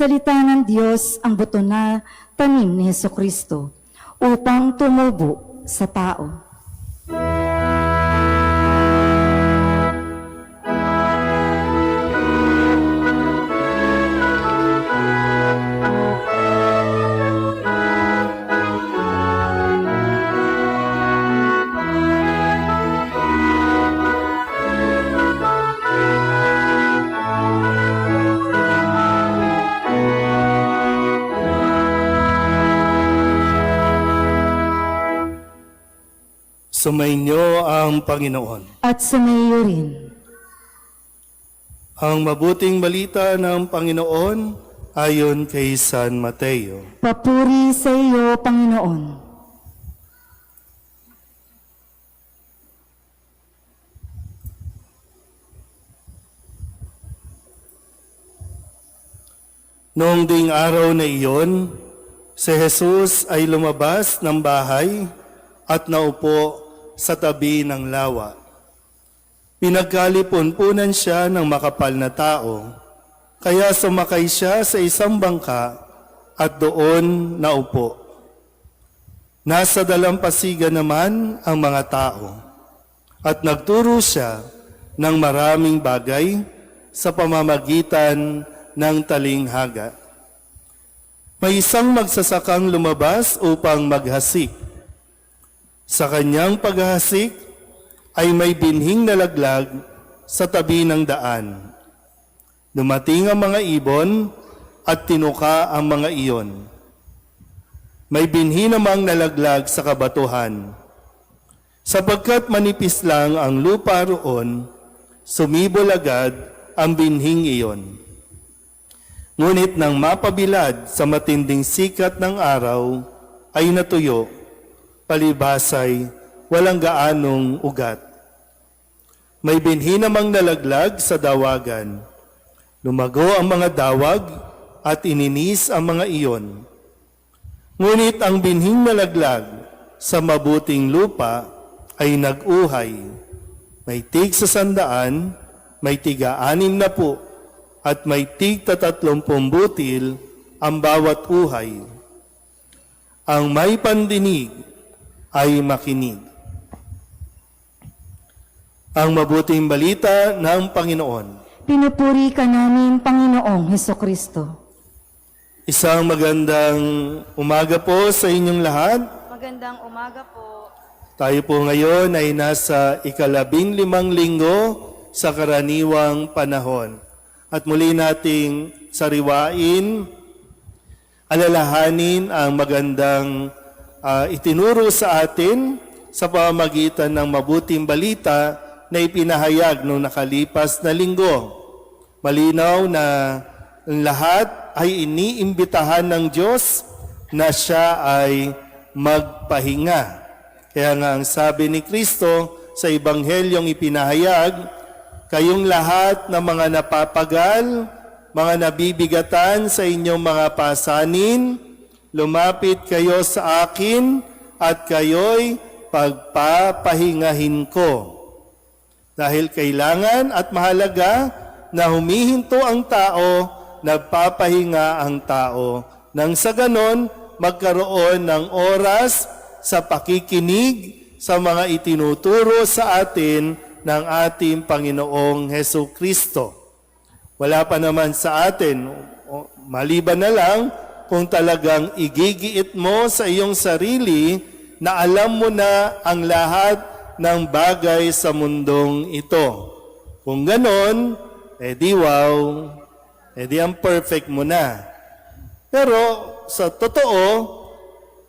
salita ng Diyos ang buto na tanim ni Hesukristo upang tumubo sa tao. Sumainyo ang Panginoon. At sumayo rin. Ang mabuting balita ng Panginoon ayon kay San Mateo. Papuri sa iyo, Panginoon. Noong ding araw na iyon, si Jesus ay lumabas ng bahay at naupo sa tabi ng lawa. Pinagkalipon-punan siya ng makapal na tao, kaya sumakay siya sa isang bangka at doon naupo. Nasa dalampasigan naman ang mga tao at nagturo siya ng maraming bagay sa pamamagitan ng talinghaga. May isang magsasakang lumabas upang maghasik. Sa kanyang paghahasik ay may binhing nalaglag sa tabi ng daan. Dumating ang mga ibon at tinuka ang mga iyon. May binhi namang nalaglag sa kabatuhan. Sapagkat manipis lang ang lupa roon, sumibol agad ang binhing iyon. Ngunit nang mapabilad sa matinding sikat ng araw, ay natuyo, palibhasay, walang gaanong ugat. May binhi namang nalaglag sa dawagan. Lumago ang mga dawag at ininis ang mga iyon. Ngunit ang binhing nalaglag sa mabuting lupa ay nag-uhay. May tig sa 100, may tiga-60, at may tig 30 butil ang bawat uhay. Ang may pandinig ay makinig. Ang mabuting balita ng Panginoon. Pinupuri ka namin, Panginoong Hesukristo. Isang magandang umaga po sa inyong lahat. Magandang umaga po. Tayo po ngayon ay nasa 15 linggo sa karaniwang panahon. At muli nating sariwain, alalahanin ang magandang itinuro sa atin sa pamamagitan ng mabuting balita na ipinahayag noong nakalipas na linggo. Malinaw na ang lahat ay iniimbitahan ng Diyos na siya ay magpahinga. Kaya nga ang sabi ni Kristo sa Ebanghelyong ipinahayag, kayong lahat na mga napapagal, mga nabibigatan sa inyong mga pasanin, lumapit kayo sa akin at kayo'y pagpapahingahin ko. Dahil kailangan at mahalaga na humihinto ang tao, nagpapahinga ang tao. Nang sa ganon, magkaroon ng oras sa pakikinig sa mga itinuturo sa atin ng ating Panginoong Hesukristo. Wala pa naman sa atin, maliban na lang, kung talagang igigiit mo sa iyong sarili na alam mo na ang lahat ng bagay sa mundong ito. Kung ganon, edi wow, edi ang perfect mo na. Pero sa totoo,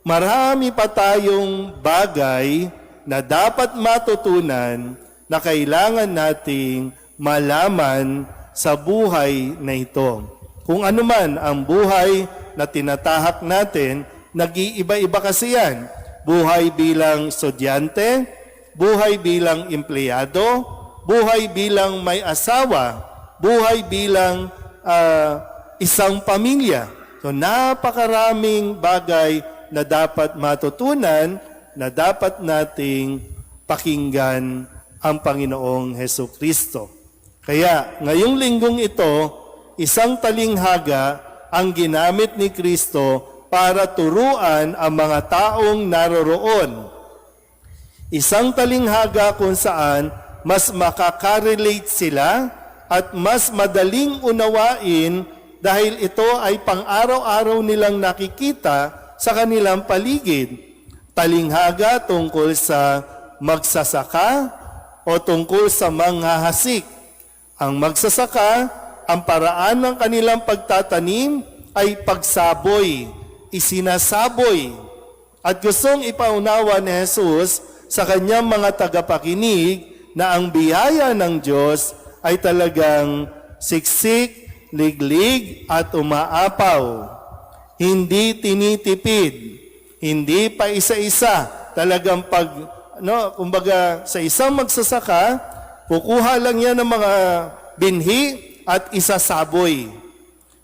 marami pa tayong bagay na dapat matutunan na kailangan nating malaman sa buhay na ito. Kung ano man ang buhay na tinatahak natin, nag-iiba-iba kasi yan. Buhay bilang estudyante, buhay bilang empleyado, buhay bilang may asawa, buhay bilang isang pamilya. So napakaraming bagay na dapat matutunan, na dapat nating pakinggan ang Panginoong Hesukristo. Kaya ngayong linggong ito, isang talinghaga ang ginamit ni Kristo para turuan ang mga taong naroroon. Isang talinghaga kung saan mas makakarelate sila at mas madaling unawain dahil ito ay pang-araw-araw nilang nakikita sa kanilang paligid. Talinghaga tungkol sa magsasaka o tungkol sa manghahasik. Ang magsasaka, ang paraan ng kanilang pagtatanim ay pagsaboy, isinasaboy. At gustong ipaunawa ni Jesus sa kanyang mga tagapakinig na ang biyaya ng Diyos ay talagang siksik, liglig at umaapaw. Hindi tinitipid, hindi pa isa-isa. Talagang kumbaga sa isang magsasaka, kukuha lang yan ng mga binhi at isasaboy.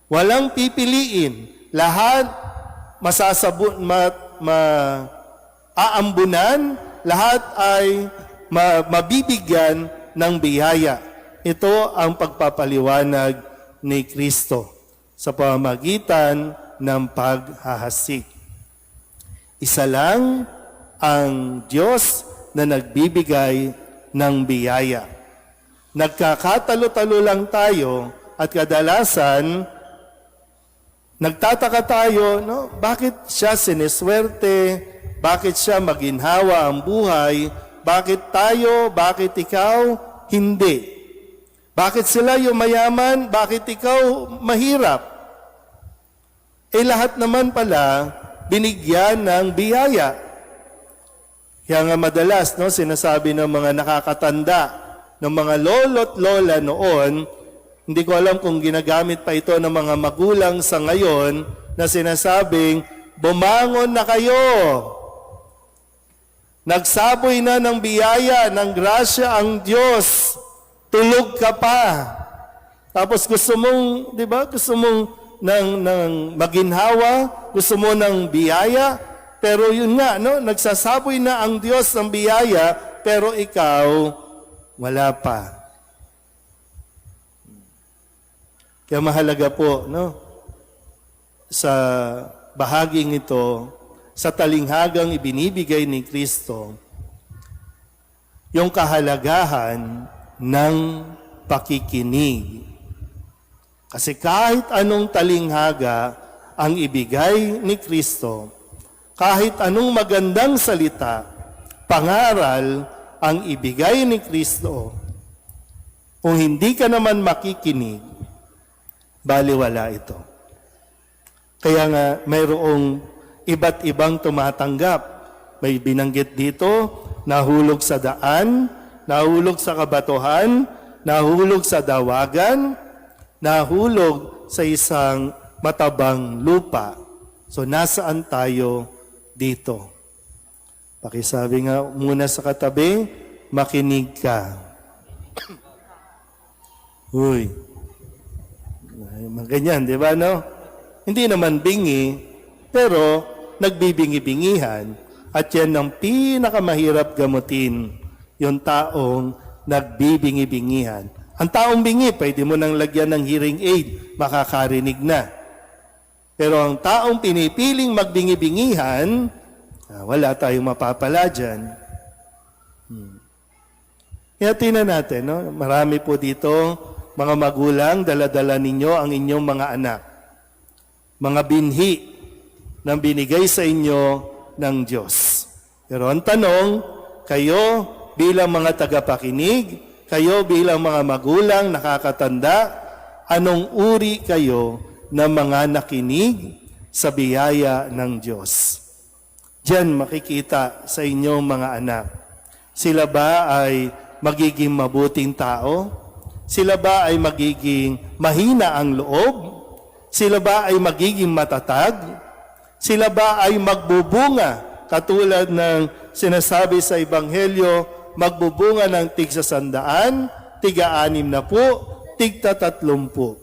Walang pipiliin. Lahat aambunan, lahat ay mabibigyan ng biyaya. Ito ang pagpapaliwanag ni Kristo sa pamamagitan ng paghahasik. Isa lang ang Diyos na nagbibigay ng biyaya. Nagkakatalo-talo lang tayo at kadalasan nagtataka tayo, no? Bakit siya siniswerte? Bakit siya maginhawa ang buhay? Bakit tayo? Bakit ikaw? Hindi. Bakit sila yung mayaman? Bakit ikaw mahirap? Lahat naman pala binigyan ng biyaya. Kaya nga madalas, no, sinasabi ng mga nakakatanda, ng mga lolo't lola noon, hindi ko alam kung ginagamit pa ito ng mga magulang sa ngayon, na sinasabing, bumangon na kayo. Nagsaboy na ng biyaya, ng grasya ang Diyos. Tulog ka pa. Tapos gusto mong, di ba, gusto mong ng maginhawa, gusto mo ng biyaya, pero yun nga, no, nagsasaboy na ang Diyos ng biyaya, pero ikaw, wala pa. Kaya mahalaga po, no, sa bahaging ito, sa talinghagang ibinibigay ni Kristo, yung kahalagahan ng pakikinig. Kasi kahit anong talinghaga ang ibigay ni Kristo, kahit anong magandang salita, pangaral ang ibigay ni Kristo, kung hindi ka naman makikinig, baliwala ito. Kaya nga mayroong iba't ibang tumatanggap. May binanggit dito, nahulog sa daan, nahulog sa kabatuhan, nahulog sa dawagan, nahulog sa isang matabang lupa. So nasaan tayo dito? Pakisabi nga muna sa katabi, makinig ka. Uy. Ganyan, di ba, no? Hindi naman bingi, pero nagbibingi-bingihan. At yan ang pinakamahirap gamutin, yung taong nagbibingi-bingihan. Ang taong bingi, pwede mo nang lagyan ng hearing aid, makakarinig na. Pero ang taong pinipiling magbingi-bingihan, wala tayong mapapala dyan. Kaya tingnan natin, no? Marami po dito, mga magulang, dala-dala ninyo ang inyong mga anak. Mga binhi na binigay sa inyo ng Diyos. Pero ang tanong, kayo bilang mga tagapakinig, kayo bilang mga magulang, nakakatanda, anong uri kayo ng mga nakinig sa biyaya ng Diyos? Diyan makikita sa inyong mga anak. Sila ba ay magiging mabuting tao? Sila ba ay magiging mahina ang loob? Sila ba ay magiging matatag? Sila ba ay magbubunga? Katulad ng sinasabi sa Ebanghelyo, magbubunga ng tig-100, tig-60, tig-30.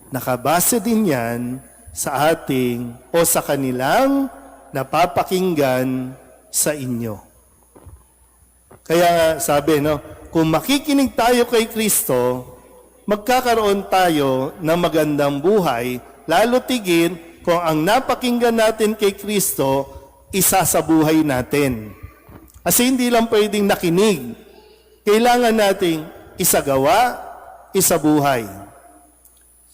Nakabase din yan sa ating o sa kanilang napapakinggan sa inyo. Kaya sabi, no, kung makikinig tayo kay Kristo, magkakaroon tayo ng magandang buhay lalo tigit kung ang napakinggan natin kay Kristo, isa sa buhay natin. Kasi hindi lang pwedeng nakinig. Kailangan nating isagawa, isabuhay.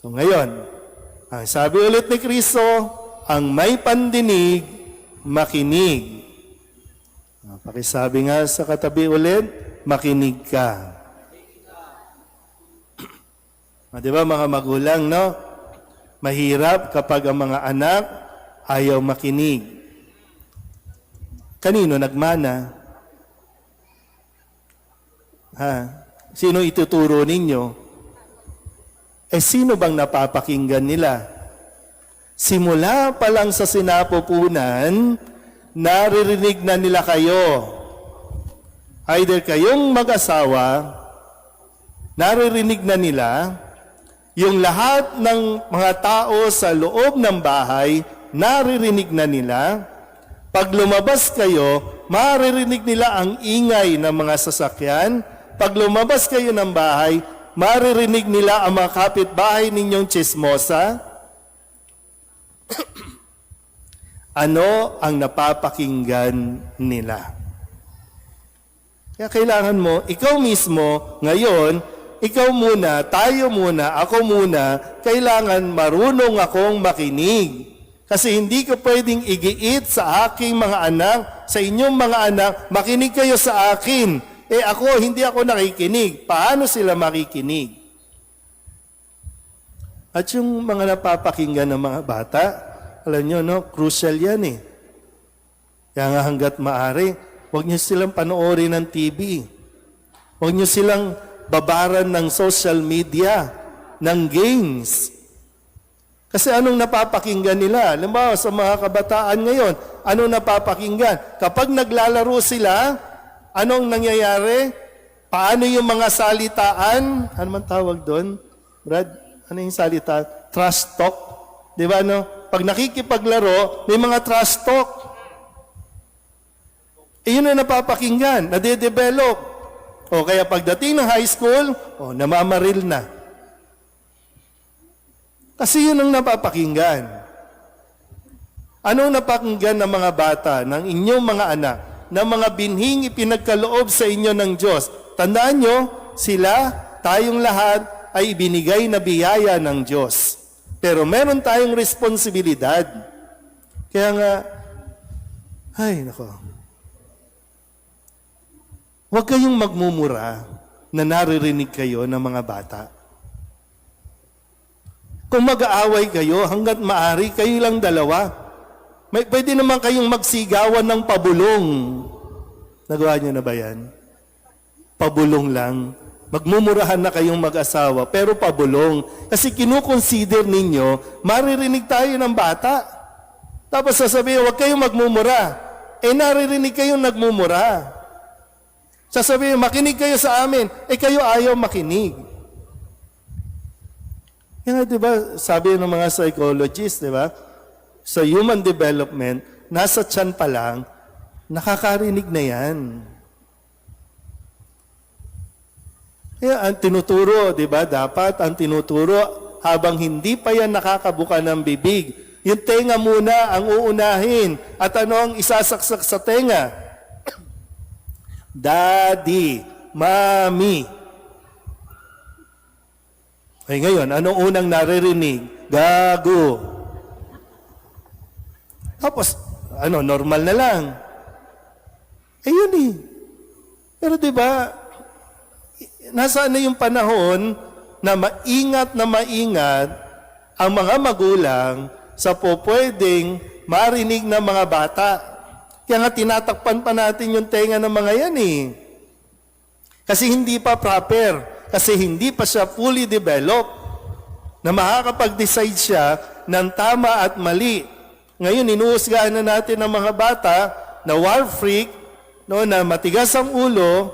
So ngayon, ang sabi ulit ni Kristo, ang may pandinig, makinig. Pakisabi nga sa katabi ulit, makinig ka. Di ba mga magulang, no? Mahirap kapag ang mga anak ayaw makinig. Kanino nagmana? Sino ituturo ninyo? Sino bang napapakinggan nila? Simula pa lang sa sinapupunan, naririnig na nila kayo. Either kayong mag-asawa, naririnig na nila, yung lahat ng mga tao sa loob ng bahay, naririnig na nila. Pag lumabas kayo, maririnig nila ang ingay ng mga sasakyan. Pag lumabas kayo ng bahay, maririnig nila ang mga kapitbahay ninyong tsismosa. Ano ang napapakinggan nila? Kaya kailangan mo, ikaw mismo, ngayon, ikaw muna, tayo muna, ako muna, kailangan marunong akong makinig. Kasi hindi ka pwedeng igiit sa aking mga anak, sa inyong mga anak, makinig kayo sa akin. Ako, hindi ako nakikinig. Paano sila makikinig? At yung mga napapakinggan ng mga bata, alam nyo, no, crucial yan eh. Kaya nga hanggat maaari, huwag nyo silang panoorin ng TV. Huwag nyo silang babaran ng social media, ng games. Kasi anong napapakinggan nila? Halimbawa, sa mga kabataan ngayon, anong napapakinggan? Kapag naglalaro sila, anong nangyayari? Paano yung mga salitaan? Ano man tawag doon? Brad, ano yung salita? Trash talk. Di ba, no? Pag nakikipaglaro, may mga trash talk. Yun ang napapakinggan, nade-develop. O kaya pagdating ng high school, namamaril na. Kasi yun ang napapakinggan. Anong napakinggan ng mga bata, ng inyong mga anak, ng mga binhing ipinagkaloob sa inyo ng Diyos? Tandaan nyo, sila, tayong lahat, ay ibinigay na biyaya ng Diyos. Pero meron tayong responsibilidad. Kaya nga, ay nako, huwag kayong magmumura na naririnig kayo ng mga bata. Kung mag-aaway kayo, hanggat maaari, kayo lang dalawa. Pwede naman kayong magsigawan ng pabulong. Nagawa niyo na ba yan? Pabulong lang. Magmumurahan na kayong mag-asawa, pero pabulong. Kasi kinukonsider ninyo, maririnig tayo ng bata. Tapos sasabihin, huwag kayong magmumura. Naririnig kayong nagmumura. Sasabihin, makinig kayo sa amin. Kayo ayaw makinig. Yan, di ba, sabi ng mga psychologists, di ba, sa human development, nasa tiyan pa lang, nakakarinig na yan. Kaya ang tinuturo, di ba, dapat ang tinuturo, habang hindi pa yan nakakabuka ng bibig, yung tenga muna ang uunahin. At ano ang isasaksak sa tenga? Daddy, Mami. Ngayon, anong unang naririnig? Gago. Tapos, normal na lang. Yun eh. Pero di ba, nasaan na yung panahon na maingat ang mga magulang sa pwedeng marinig ng mga bata. Kaya nga tinatakpan pa natin yung tenga ng mga yan eh. Kasi hindi pa proper. Kasi hindi pa siya fully developed na makakapag-decide siya ng tama at mali. Ngayon, inuusgahan na natin ng mga bata na war freak, no, na matigas ang ulo,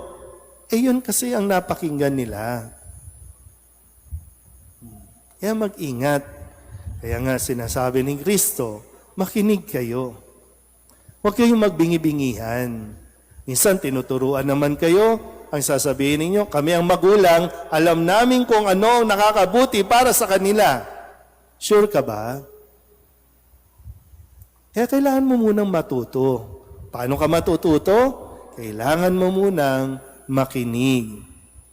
yun kasi ang napakinggan nila. Kaya mag-ingat. Kaya nga sinasabi ni Kristo, makinig kayo. Huwag kayong magbingi-bingihan. Minsan tinuturuan naman kayo, ang sasabihin ninyo, kami ang magulang, alam namin kung ano ang nakakabuti para sa kanila. Sure ka ba? Kaya kailangan mo munang matuto. Paano ka matututo? Kailangan mo munang makinig.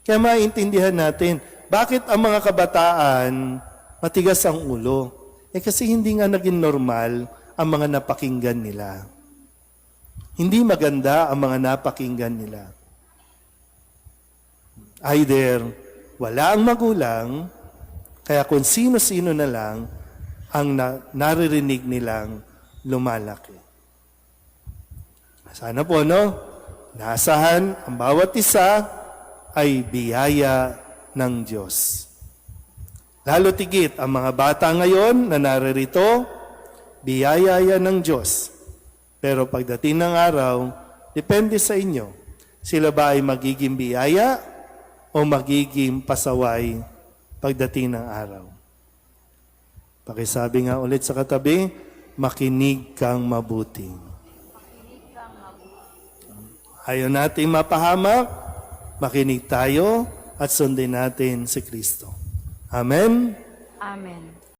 Kaya maintindihan natin, bakit ang mga kabataan matigas ang ulo? Kasi hindi nga naging normal ang mga napakinggan nila. Hindi maganda ang mga napakinggan nila. Either wala ang magulang, kaya kung sino-sino na lang ang naririnig nilang lumalaki. Sana po, no? Naasahan ang bawat isa ay biyaya ng Diyos. Lalo tigit ang mga bata ngayon na naririto, biyaya yan ng Diyos. Pero pagdating ng araw, depende sa inyo. Sila ba ay magiging biyaya o magiging pasaway pagdating ng araw? Pakisabi nga ulit sa katabi, makinig kang mabuti. Ayaw nating mapahamak, makinig tayo at sundin natin si Kristo. Amen? Amen.